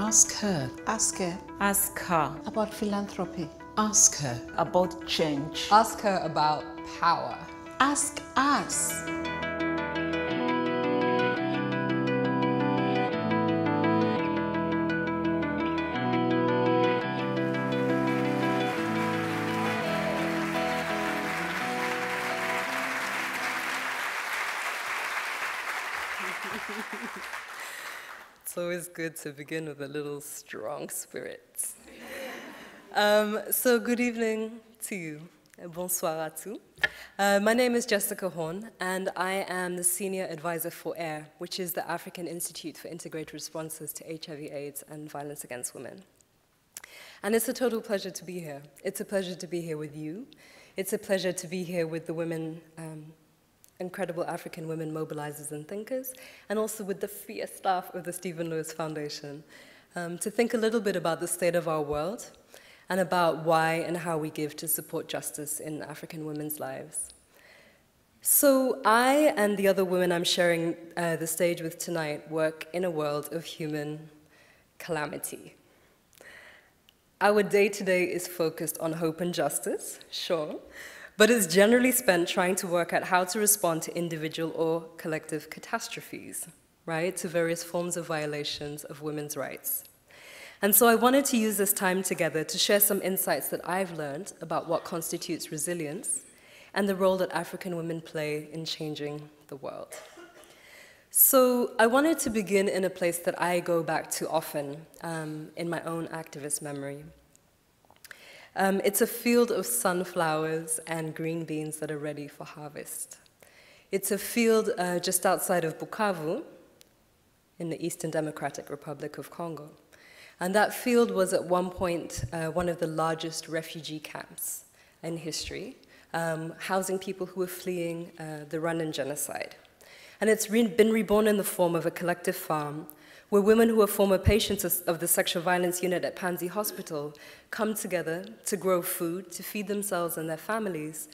Ask her. Ask her. Ask her. About philanthropy. Ask her about change. Ask her about power. Ask us. It's always good to begin with a little strong spirit. So good evening to you. Bonsoir à tous. My name is Jessica Horn, and I am the Senior Advisor for AIR, which is the African Institute for Integrated Responses to HIV/AIDS and Violence Against Women. And it's a total pleasure to be here. It's a pleasure to be here with you. It's a pleasure to be here with the women, incredible African women mobilizers and thinkers, and also with the fierce staff of the Stephen Lewis Foundation, to think a little bit about the state of our world and about why and how we give to support justice in African women's lives. So I and the other women I'm sharing the stage with tonight work in a world of human calamity. Our day-to-day is focused on hope and justice, sure, but is generally spent trying to work out how to respond to individual or collective catastrophes, right, to various forms of violations of women's rights. And so I wanted to use this time together to share some insights that I've learned about what constitutes resilience and the role that African women play in changing the world. So I wanted to begin in a place that I go back to often in my own activist memory. It's a field of sunflowers and green beans that are ready for harvest. It's a field just outside of Bukavu in the Eastern Democratic Republic of Congo. And that field was at one point one of the largest refugee camps in history, housing people who were fleeing the Rwandan genocide. And it's been reborn in the form of a collective farm where women who are former patients of the sexual violence unit at Panzi Hospital come together to grow food, to feed themselves and their families,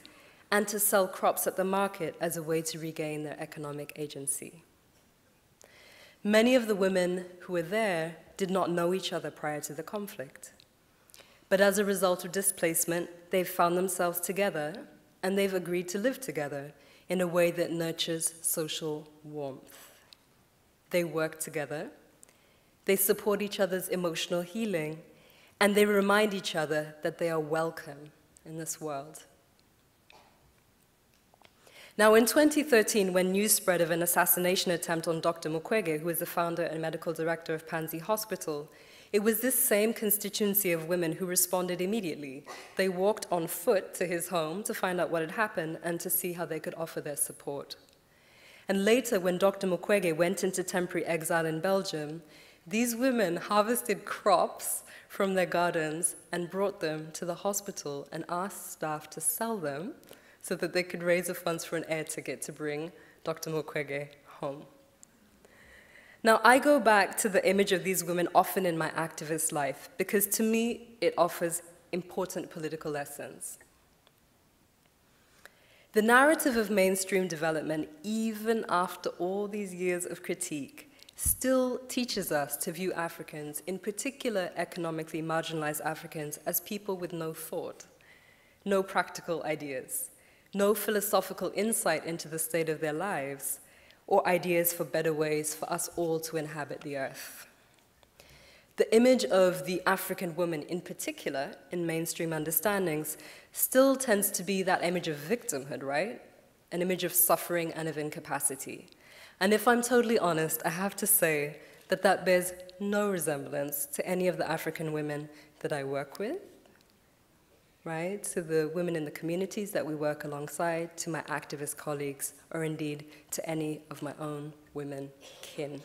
and to sell crops at the market as a way to regain their economic agency. Many of the women who were there did not know each other prior to the conflict. But as a result of displacement, they've found themselves together, and they've agreed to live together in a way that nurtures social warmth. They work together, they support each other's emotional healing, and they remind each other that they are welcome in this world. Now, in 2013, when news spread of an assassination attempt on Dr. Mukwege, who is the founder and medical director of Panzi Hospital, it was this same constituency of women who responded immediately. They walked on foot to his home to find out what had happened and to see how they could offer their support. And later, when Dr. Mukwege went into temporary exile in Belgium, these women harvested crops from their gardens and brought them to the hospital and asked staff to sell them so that they could raise the funds for an air ticket to bring Dr. Mukwege home. Now, I go back to the image of these women often in my activist life because to me, it offers important political lessons. The narrative of mainstream development, even after all these years of critique, still teaches us to view Africans, in particular economically marginalized Africans, as people with no thought, no practical ideas, no philosophical insight into the state of their lives, or ideas for better ways for us all to inhabit the earth. The image of the African woman, in particular, in mainstream understandings, still tends to be that image of victimhood, right? An image of suffering and of incapacity. And if I'm totally honest, I have to say that that bears no resemblance to any of the African women that I work with, right? To the women in the communities that we work alongside, to my activist colleagues, or indeed to any of my own women kin.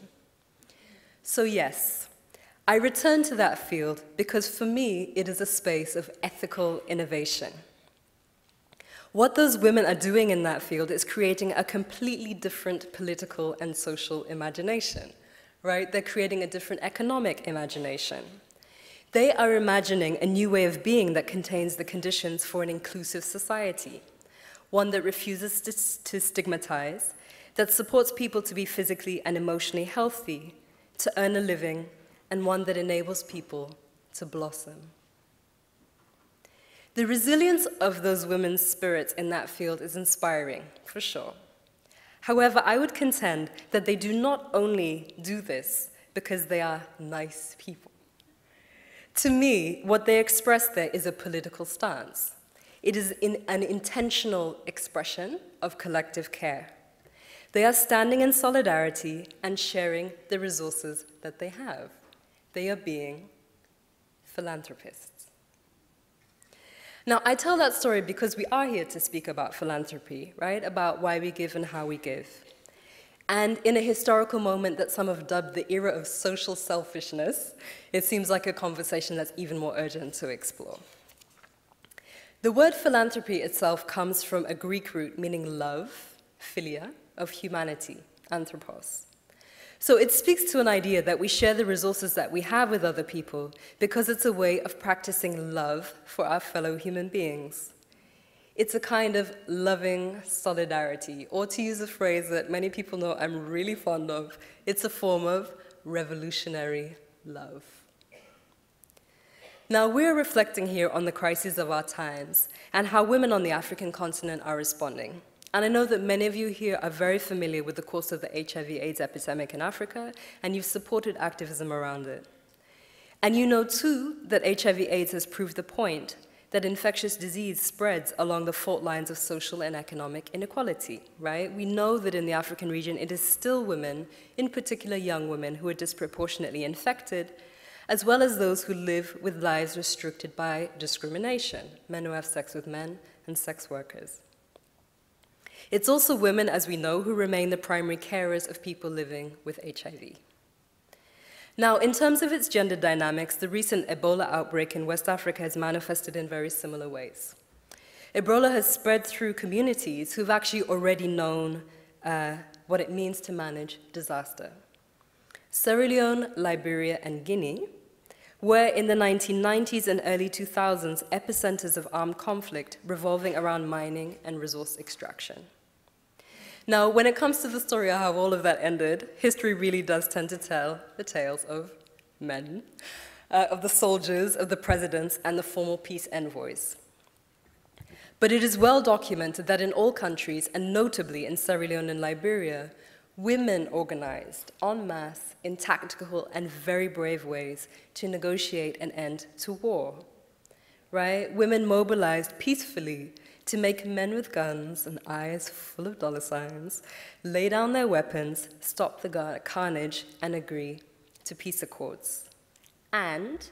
So yes, I return to that field because for me, it is a space of ethical innovation. What those women are doing in that field is creating a completely different political and social imagination, right? They're creating a different economic imagination. They are imagining a new way of being that contains the conditions for an inclusive society, one that refuses to stigmatize, that supports people to be physically and emotionally healthy, to earn a living, and one that enables people to blossom. The resilience of those women's spirits in that field is inspiring, for sure. However, I would contend that they do not only do this because they are nice people. To me, what they express there is a political stance. It is an intentional expression of collective care. They are standing in solidarity and sharing the resources that they have. They are being philanthropists. Now, I tell that story because we are here to speak about philanthropy, right? About why we give and how we give. And in a historical moment that some have dubbed the era of social selfishness, it seems like a conversation that's even more urgent to explore. The word philanthropy itself comes from a Greek root meaning love, philia, of humanity, anthropos. So it speaks to an idea that we share the resources that we have with other people because it's a way of practicing love for our fellow human beings. It's a kind of loving solidarity, or to use a phrase that many people know I'm really fond of, it's a form of revolutionary love. Now, we're reflecting here on the crises of our times and how women on the African continent are responding. And I know that many of you here are very familiar with the course of the HIV/AIDS epidemic in Africa, and you've supported activism around it. And you know, too, that HIV/AIDS has proved the point that infectious disease spreads along the fault lines of social and economic inequality, right? We know that in the African region, it is still women, in particular young women, who are disproportionately infected, as well as those who live with lives restricted by discrimination, men who have sex with men and sex workers. It's also women, as we know, who remain the primary carers of people living with HIV. Now, in terms of its gender dynamics, the recent Ebola outbreak in West Africa has manifested in very similar ways. Ebola has spread through communities who've actually already known what it means to manage disaster. Sierra Leone, Liberia, and Guinea were in the 1990s and early 2000s epicenters of armed conflict revolving around mining and resource extraction. Now, when it comes to the story of how all of that ended, history really does tend to tell the tales of men, of the soldiers, of the presidents, and the formal peace envoys. But it is well documented that in all countries, and notably in Sierra Leone and Liberia, women organized en masse in tactical and very brave ways to negotiate an end to war, right? Women mobilized peacefully to make men with guns and eyes full of dollar signs lay down their weapons, stop the carnage, and agree to peace accords. And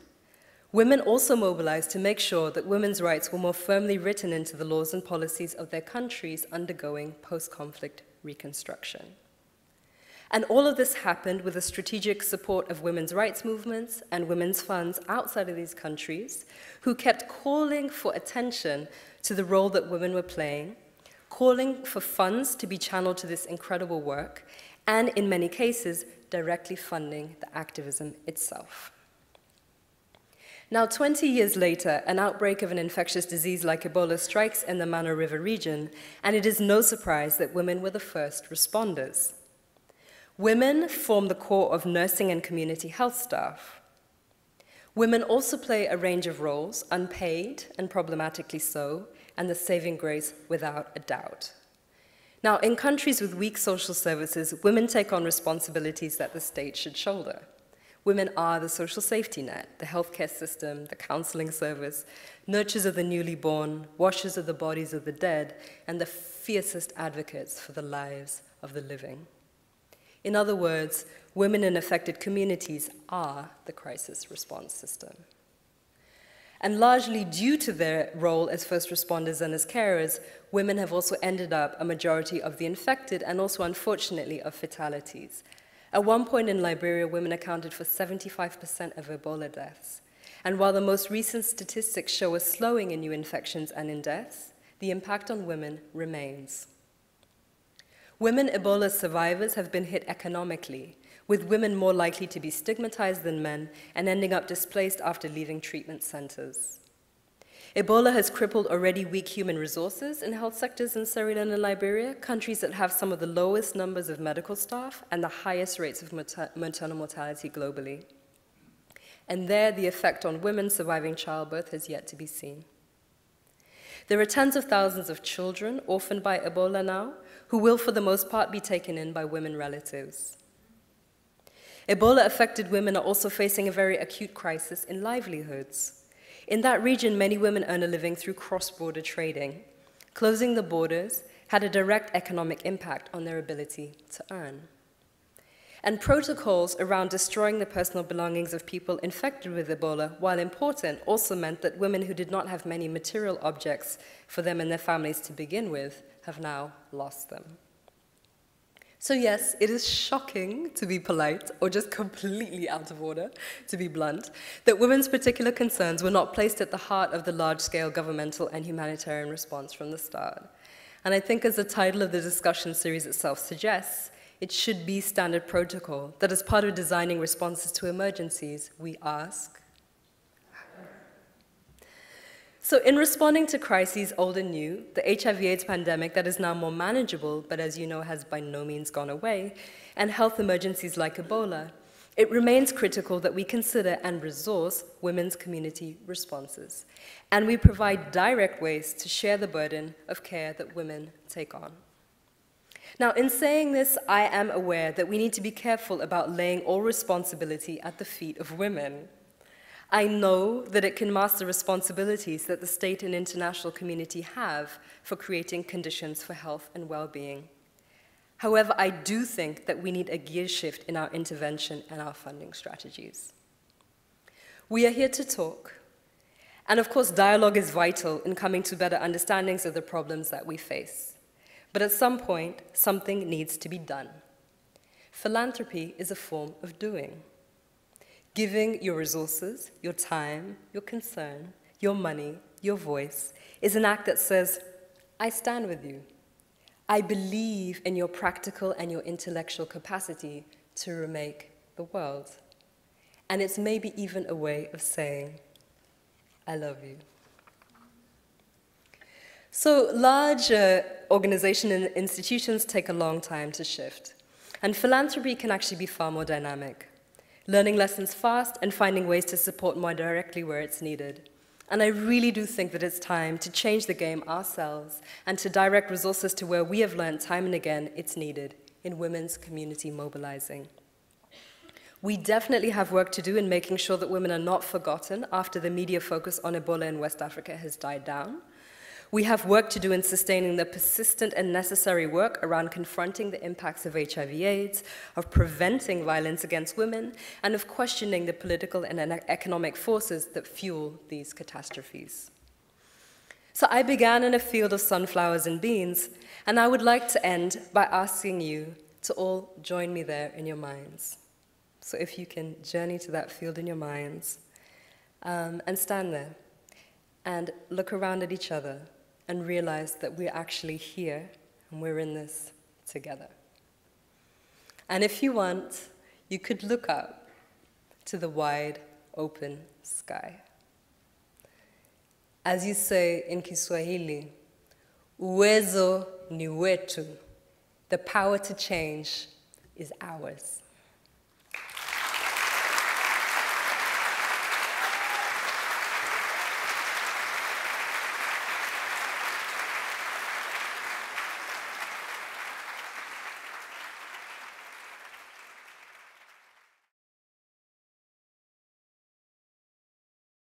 women also mobilized to make sure that women's rights were more firmly written into the laws and policies of their countries undergoing post-conflict reconstruction. And all of this happened with the strategic support of women's rights movements and women's funds outside of these countries, who kept calling for attention to the role that women were playing, calling for funds to be channeled to this incredible work, and in many cases, directly funding the activism itself. Now, 20 years later, an outbreak of an infectious disease like Ebola strikes in the Mano River region, and it is no surprise that women were the first responders. Women form the core of nursing and community health staff. Women also play a range of roles, unpaid and problematically so, and the saving grace without a doubt. Now, in countries with weak social services, women take on responsibilities that the state should shoulder. Women are the social safety net, the healthcare system, the counseling service, nurturers of the newly born, washers of the bodies of the dead, and the fiercest advocates for the lives of the living. In other words, women in affected communities are the crisis response system. And largely due to their role as first responders and as carers, women have also ended up a majority of the infected and also, unfortunately, of fatalities. At one point in Liberia, women accounted for 75% of Ebola deaths. And while the most recent statistics show a slowing in new infections and in deaths, the impact on women remains. Women Ebola survivors have been hit economically, with women more likely to be stigmatized than men and ending up displaced after leaving treatment centers. Ebola has crippled already weak human resources in health sectors in Sierra Leone and Liberia, countries that have some of the lowest numbers of medical staff and the highest rates of maternal mortality globally. and there the effect on women surviving childbirth has yet to be seen. There are tens of thousands of children orphaned by Ebola now, who will for the most part be taken in by women relatives. Ebola-affected women are also facing a very acute crisis in livelihoods. In that region, many women earn a living through cross-border trading. Closing the borders had a direct economic impact on their ability to earn. And protocols around destroying the personal belongings of people infected with Ebola, while important, also meant that women who did not have many material objects for them and their families to begin with have now lost them. So yes, it is shocking, to be polite, or just completely out of order, to be blunt, that women's particular concerns were not placed at the heart of the large-scale governmental and humanitarian response from the start. And I think, as the title of the discussion series itself suggests, it should be standard protocol that as part of designing responses to emergencies, we ask. So in responding to crises old and new, the HIV/AIDS pandemic that is now more manageable, but as you know has by no means gone away, and health emergencies like Ebola, it remains critical that we consider and resource women's community responses. And we provide direct ways to share the burden of care that women take on. Now, in saying this, I am aware that we need to be careful about laying all responsibility at the feet of women. I know that it can mask the responsibilities that the state and international community have for creating conditions for health and well-being. However, I do think that we need a gear shift in our intervention and our funding strategies. We are here to talk, and of course, dialogue is vital in coming to better understandings of the problems that we face. But at some point, something needs to be done. Philanthropy is a form of doing. Giving your resources, your time, your concern, your money, your voice is an act that says, I stand with you. I believe in your practical and your intellectual capacity to remake the world. And it's maybe even a way of saying, I love you. So large organizations and institutions take a long time to shift. And philanthropy can actually be far more dynamic, learning lessons fast and finding ways to support more directly where it's needed. And I really do think that it's time to change the game ourselves and to direct resources to where we have learned time and again it's needed, in women's community mobilizing. We definitely have work to do in making sure that women are not forgotten after the media focus on Ebola in West Africa has died down. We have work to do in sustaining the persistent and necessary work around confronting the impacts of HIV/AIDS, of preventing violence against women, and of questioning the political and economic forces that fuel these catastrophes. So I began in a field of sunflowers and beans, and I would like to end by asking you to all join me there in your minds. So if you can journey to that field in your minds, and stand there, and look around at each other, and realize that we're actually here and we're in this together. And if you want, you could look up to the wide open sky. As you say in Kiswahili, uwezo ni wetu. The power to change is ours.